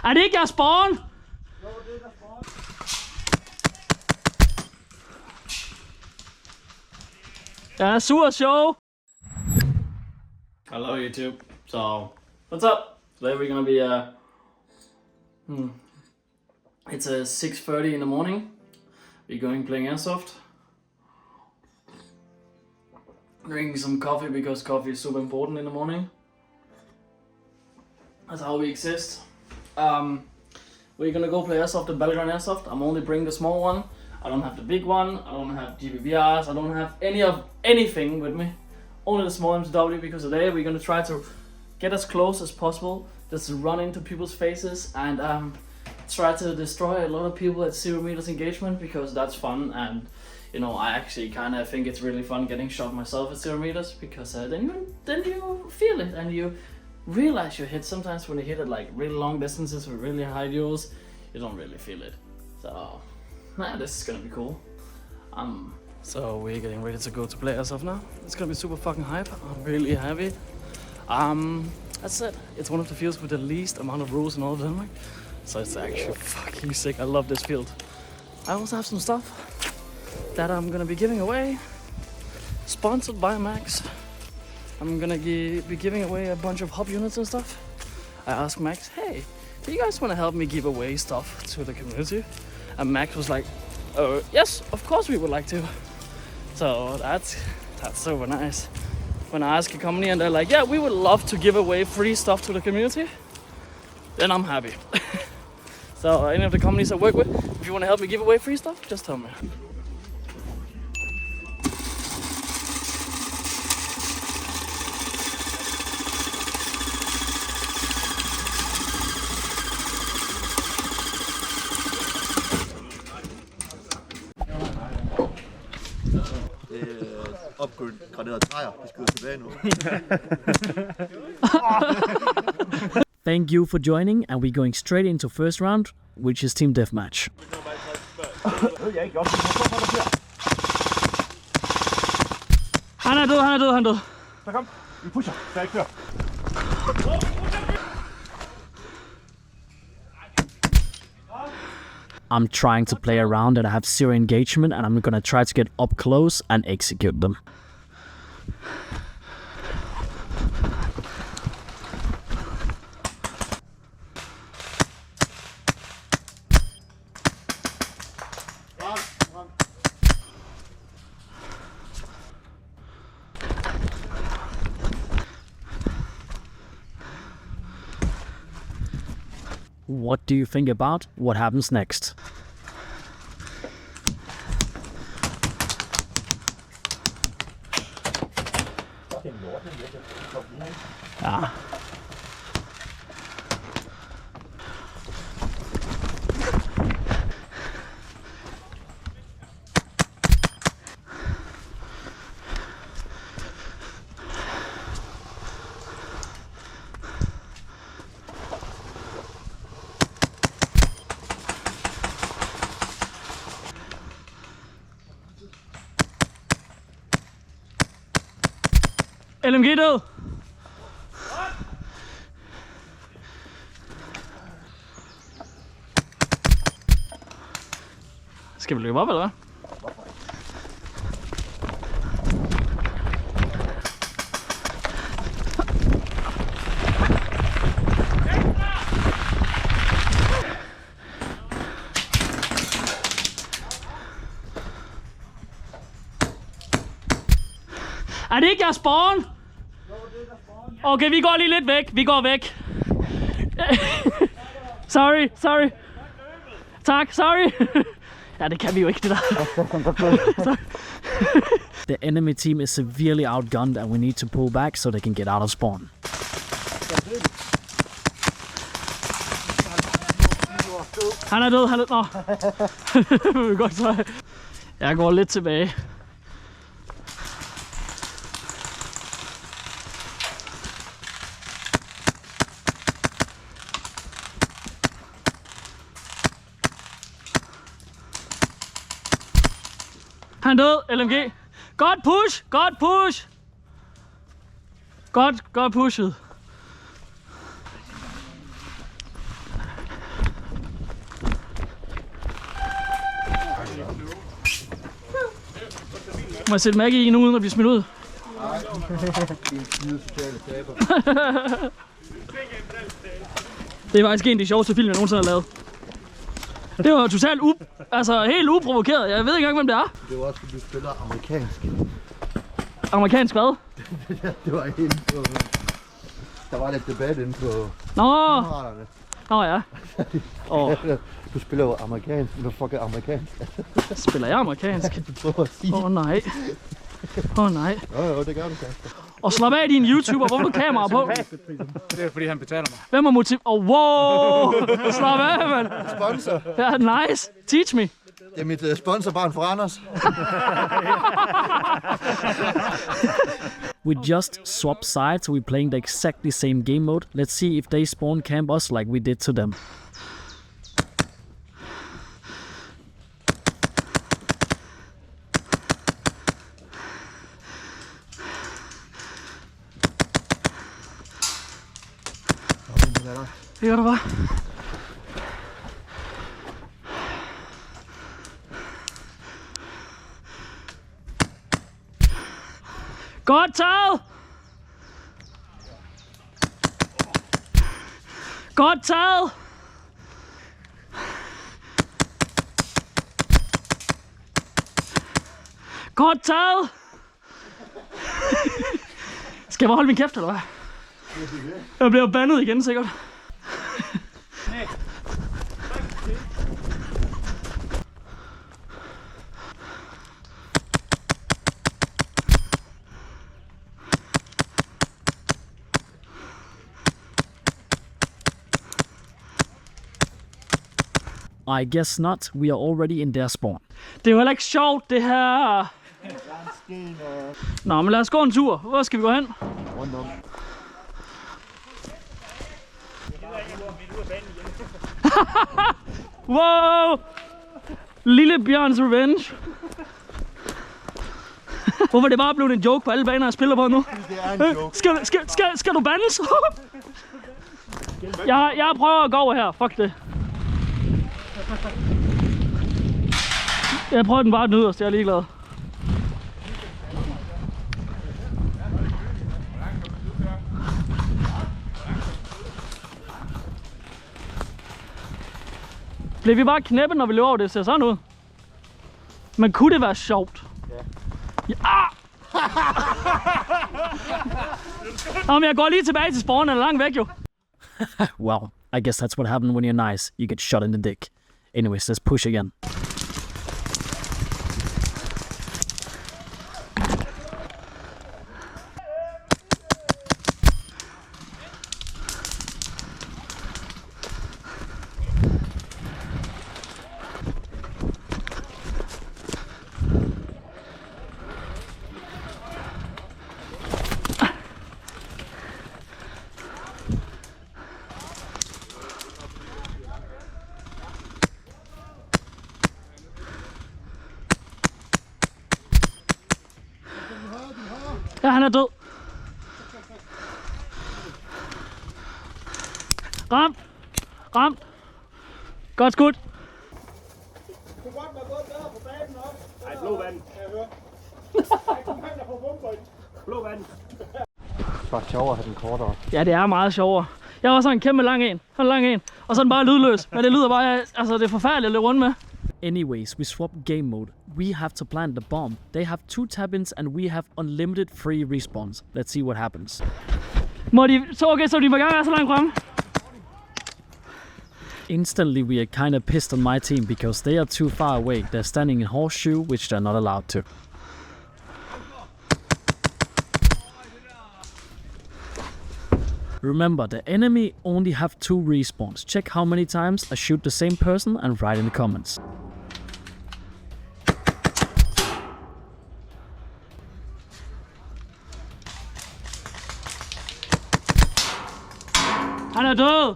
Er det ikke jeres spawn? Jo, det er der spawn. Ja, super show. Hello YouTube. So, what's up? Today we're gonna be it's 6:30 in the morning. We're going playing Airsoft. Drinking some coffee because coffee is super important in the morning. That's how we exist. We're gonna go play Airsoft at Belgrade Airsoft. I'm only bringing the small one. I don't have the big one. I don't have GBBRs. I don't have anything with me. Only the small MCW, because today we're gonna try to get as close as possible, just run into people's faces and try to destroy a lot of people at 0 meters engagement, because that's fun. And you know, I actually kind of think it's really fun getting shot myself at 0 meters, because then you feel it and you realize you hit. Sometimes when you hit at like really long distances with really high duels, you don't really feel it. So this is gonna be cool. So we're getting ready to go to play Airsoft now. It's gonna be super fucking hype. I'm really happy. That's it. It's one of the fields with the least amount of rules in all of Denmark. So it's actually fucking sick. I love this field. I also have some stuff that I'm gonna be giving away. Sponsored by Max. I'm gonna be giving away a bunch of hub units and stuff. I asked Max, hey, do you guys wanna help me give away stuff to the community? And Max was like, yes, of course we would like to. So that's super nice. When I ask a company and they're like, yeah, we would love to give away free stuff to the community, then I'm happy. So any of the companies I work with, if you want to help me give away free stuff, just tell me. Opgraderede træer, de skyder tilbage nu. Thank you for joining, and we're going straight into first round, which is team deathmatch. Han er død. Så kom, vi pusher, så jeg kører. I'm trying to play around and I have 0 engagement, and I'm gonna try to get up close and execute them. What do you think about what happens next? Ja. LMG død! Skal vi løbe op, eller hvad? Er det ikke jeres spawn? Okay, vi går lige lidt væk. Vi går væk. Sorry. Tak, sorry. Ja, det kan vi jo ikke, det der. The enemy team is severely outgunned and we need to pull back so they can get out of spawn. Han er død. Nå. Godt så. Jeg går lidt tilbage. Han død, LMG. Godt push. Godt pushet. Må jeg sætte Maggie i nu, uden at blive smidt ud? Nej, din skide sociale taber. Det er faktisk en af de sjoveste film, jeg nogensinde har lavet. Det var totalt helt uprovokeret. Jeg ved ikke engang, hvem det er. Det var også, fordi du spiller amerikansk. Amerikansk hvad? Det var inde på... Der var lidt debat inde på... Nå! Nå ja. Du spiller jo amerikansk, men du fucker amerikansk. Spiller jeg amerikansk? Du prøver at sige. Nej. Nej. Jo, det gør du, Kasper. Og slap af din YouTuber, hvor du kamera på. Det er fordi han betaler mig. Hvem er motiv? Wow! Slap af, mand. Sponsor. Ja, nice. Teach me. Det er mit sponsorbarn fra Anders. We just swap sides, we're playing the exactly same game mode. Let's see if they spawn camp us like we did to them. Det gør du bare. Godt taget! Godt taget! Godt taget! Skal jeg bare holde min kæft, eller hvad? Jeg bliver bandet igen, sikkert. I guess not. We are already in their spawn. Det er jo heller ikke sjovt, det her. Nå, men lad os gå en tur. Hvor skal vi gå hen? Rundt om. Wow! Lille Bjørns Revenge. Hvorfor er det bare blevet en joke på alle baner, jeg spiller på nu? Det er en joke. Skal du bandes? Jeg prøver at gå over her. Fuck det. Jeg prøver den bare den yderst, jeg er ligeglad. Bliver vi bare knæppet, når vi løber over det? Ser sådan ud. Men kunne det være sjovt? Ja. Nå, men jeg går lige tilbage til spawnen, eller langt væk jo. Well, I guess that's what happened when you're nice. You get shot in the dick. Anyways, let's push again. Ja, han er død. Ramt. Ramt. Godt skud. Det kunne godt være gået bedre på banen også. Ej, blå vand. Jeg hører. Ej, kom hen der på bomber. Blå vand. Det var sjovere at have den kortere. Ja, det er meget sjovere. Jeg var sådan en kæmpe lang en. Og så er den bare lydløs. Men det lyder bare, altså det er forfærdeligt at løbe rundt med. Anyways, we swap game mode. We have to plant the bomb. They have 2 tap-ins and we have unlimited free respawns. Let's see what happens. Så de var gang så langt frem. Instantly we are kind of pissed on my team because they are too far away. They're standing in horseshoe, which they're not allowed to. Remember, the enemy only have 2 respawns. Check how many times I shoot the same person and write in the comments. Han er død!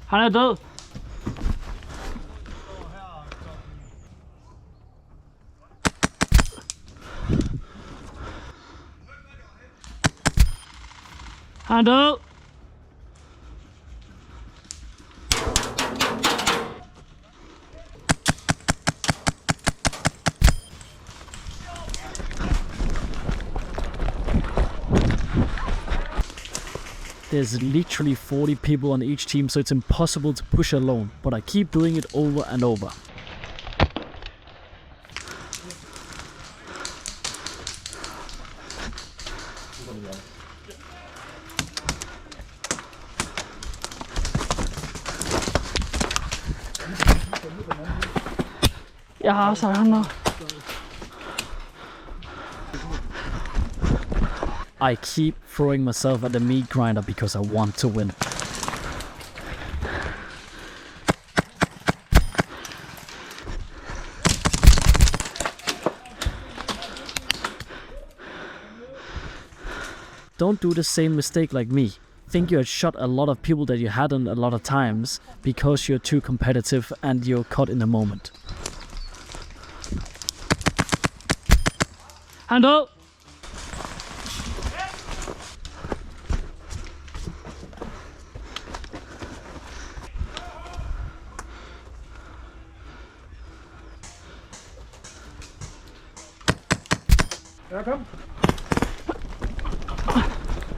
Han er død! Han er død! There's literally 40 people on each team, so it's impossible to push alone, but I keep doing it over and over. Jeg har også ham nu. I keep throwing myself at the meat grinder because I want to win. Don't do the same mistake like me. Think you had shot a lot of people that you hadn't a lot of times because you're too competitive and you're caught in the moment. Hand up!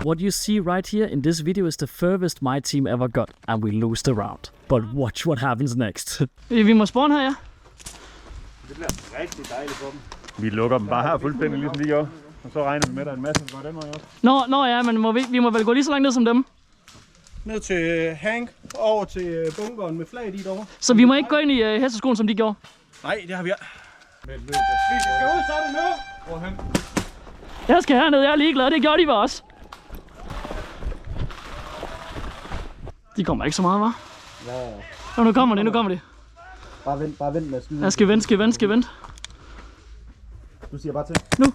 What you see right here in this video is the furthest my team ever got, and we lose the round. But watch what happens next. Vi må spawn her, ja. Det bliver rigtig dejligt for dem. Vi lukker dem bare her fuldstændig ligesom de gjorde. Og så regner vi med, at der er en masse, der går den vej også. Nå ja, men vi må vel gå lige så langt ned som dem. Ned til Hank, over til bunkeren med flaget i derovre. Så vi må ikke gå ind i hesteskoen, som de gjorde? Nej, det har vi ikke. Vi skal ud, så er det nu! Hvorhen? Jeg skal herned, jeg er ligeglad, det gjorde de også. De kommer ikke så meget, hva'? Ja. Nu kommer det. Bare vent med at skyde. Jeg skal vente. Du siger bare til. Nu.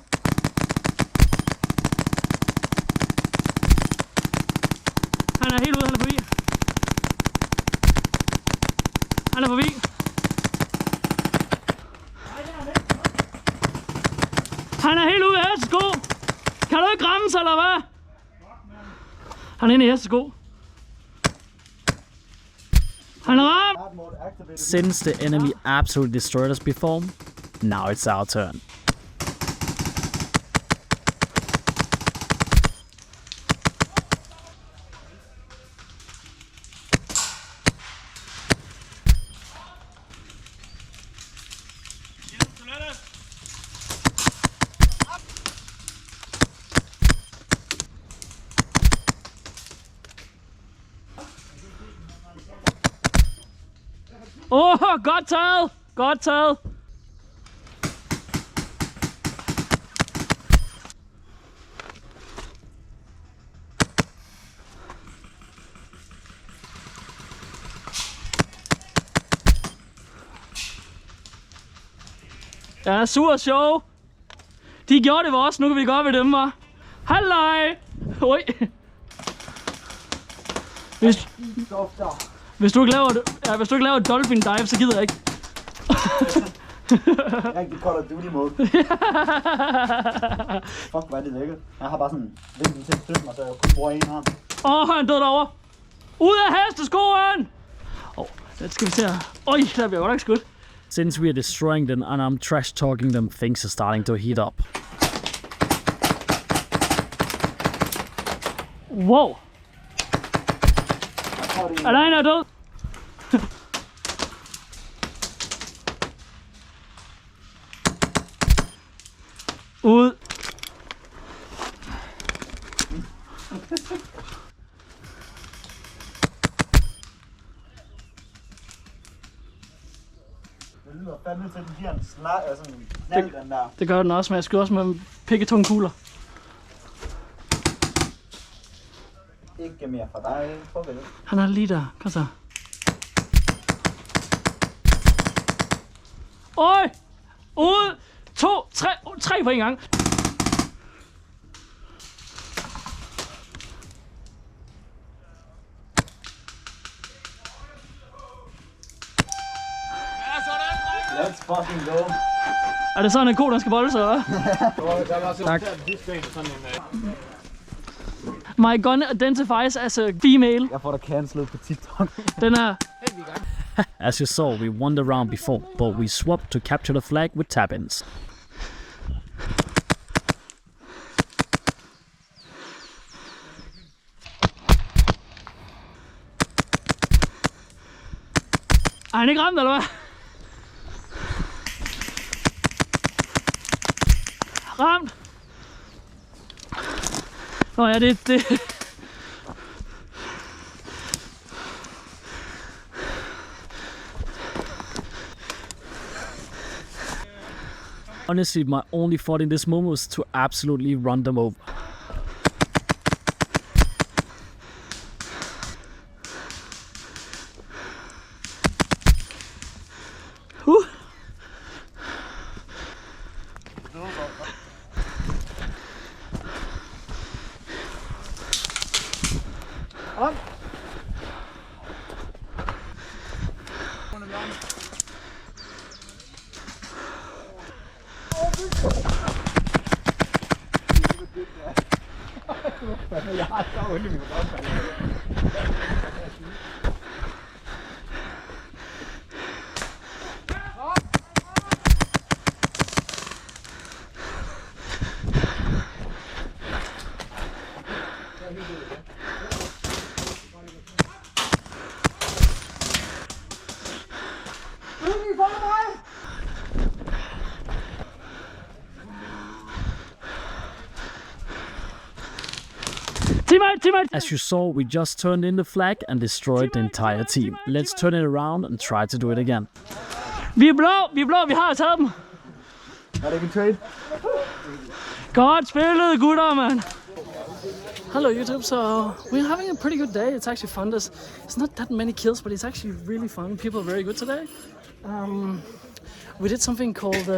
Han er helt ude, han er forbi. Han er helt ude af hestesko. Kan du ikke ramme sig, eller hvad? Han er inde i hestesko. Han er ramt. Since the enemy absolutely destroyed us before, now it's our turn. Godt taget! Godt taget! Ja, sur show. De gjorde det for os, nu kan vi gå ved dem, hva'? Halløj! Oj. Hvis du ikke laver et dolphin dive, så gider jeg ikke. Rigtig Call of Duty mode. Fuck, hvor er det lækkert. Jeg har bare sådan vinklen til at støtte mig, så jeg kun bruger en hånd. Han døde derovre. Ud af hesteskoen! Det skal vi se her. Oj, der bliver godt nok skudt. Since we are destroying them and I'm trash talking them, things are starting to heat up. Wow! Er der en, der er død? Ud! Det lyder fandme til, at den giver en slag, altså en knald, den der. Det gør den også, men jeg skyder også med pikketunge kugler. Ikke mere for dig, farvel. Han er lige der, kom så. Oj! Ud! 2, 3 på en gang. Let's fucking go. Er det sådan en ko, der skal bolde sig, hva'? Tak. My gun identifies as a female. Jeg får dig cancelled på TikTok. Den er... As you saw, we won the round before, but we swapped to capture the flag with tap-ins. Er han ikke ramt, eller hvad? Ramt! Nå ja, det. Honestly, my only thought in this moment was to absolutely run them over. Jeg har så ondt i min røv. Teammate! As you saw, we just turned in the flag and destroyed the entire team. Let's turn it around and try to do it again. Vi er blå, vi har taget dem. Er det ikke en trade? Godt spillet, gutter, man. Hello YouTube, so we're having a pretty good day. It's actually fun. It's not that many kills, but it's actually really fun. People are very good today. We did something called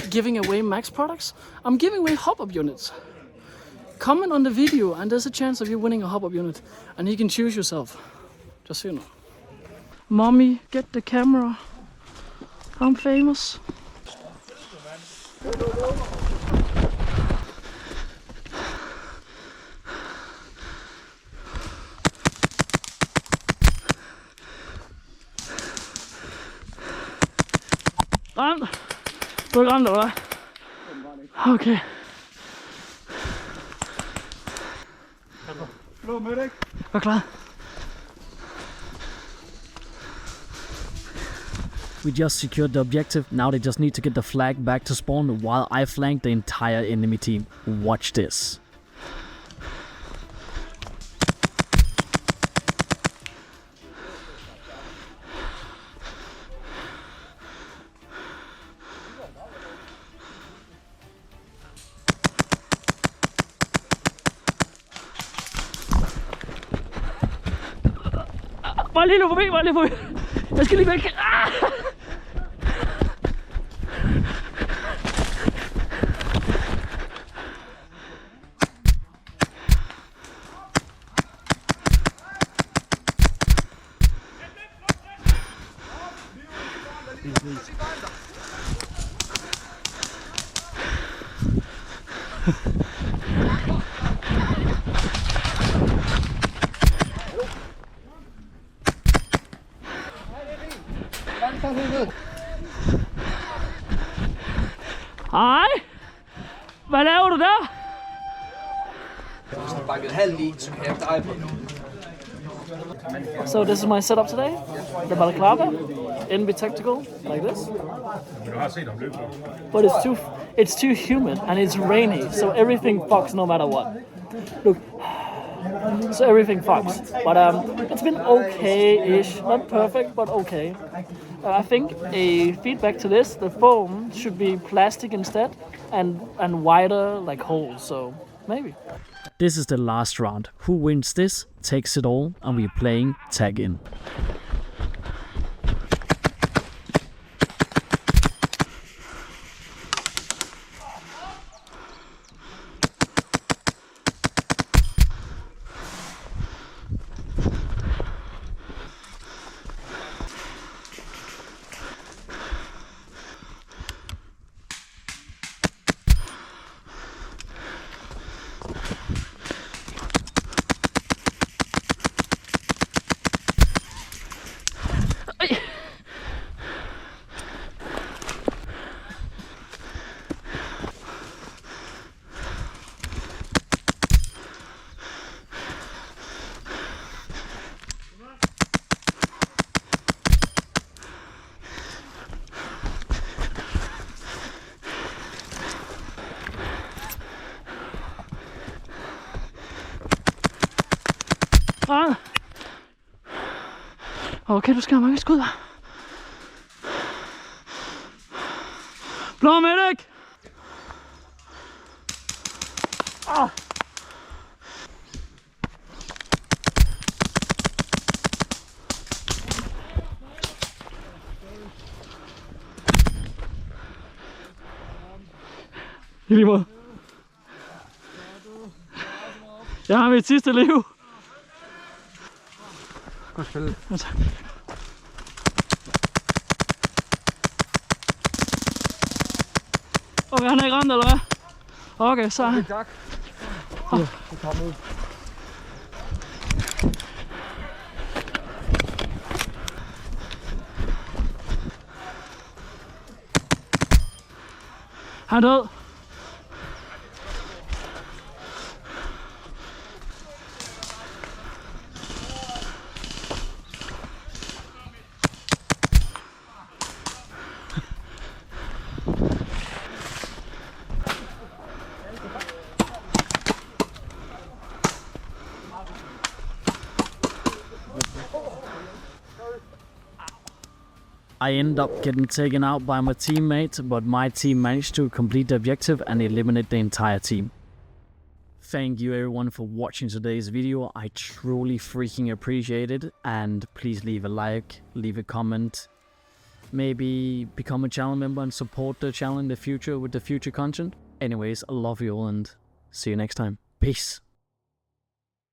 giving away max products. I'm giving away hop-up units. Comment on the video and there's a chance of you winning a hop-up unit. And you can choose yourself. Just so you know. Mommy, get the camera. I'm famous. Ramt. Du er ikke ramt, eller hvad? Okay. Var klar. We just secured the objective. Now they just need to get the flag back to spawn while I flank the entire enemy team. Watch this. Bare lige nu forbi. Jeg skal lige væk. Hej! Hvad laver du der? So this is my setup today. The balaclava, NB tactical, like this. But it's too humid and it's rainy, so everything fucks no matter what. Look, so everything fucks. But it's been okay-ish, not perfect, but okay. I think a feedback to this: the foam should be plastic instead, and wider like holes. So maybe. This is the last round. Who wins this takes it all, and we're playing tag in. Ah. Okay, du skal have mange skud her. Blå medic! Ah. I lige måde. Jeg har mit sidste liv. Godt spillet. Okay, han er ikke ramt, eller hvad? Okay, så... Okay, tak. Det kommer ud. Han er død. I ended up getting taken out by my teammate, but my team managed to complete the objective and eliminate the entire team. Thank you everyone for watching today's video. I truly freaking appreciate it, and please leave a like, leave a comment, maybe become a channel member and support the channel in the future with the future content. Anyways, I love you all and see you next time. Peace.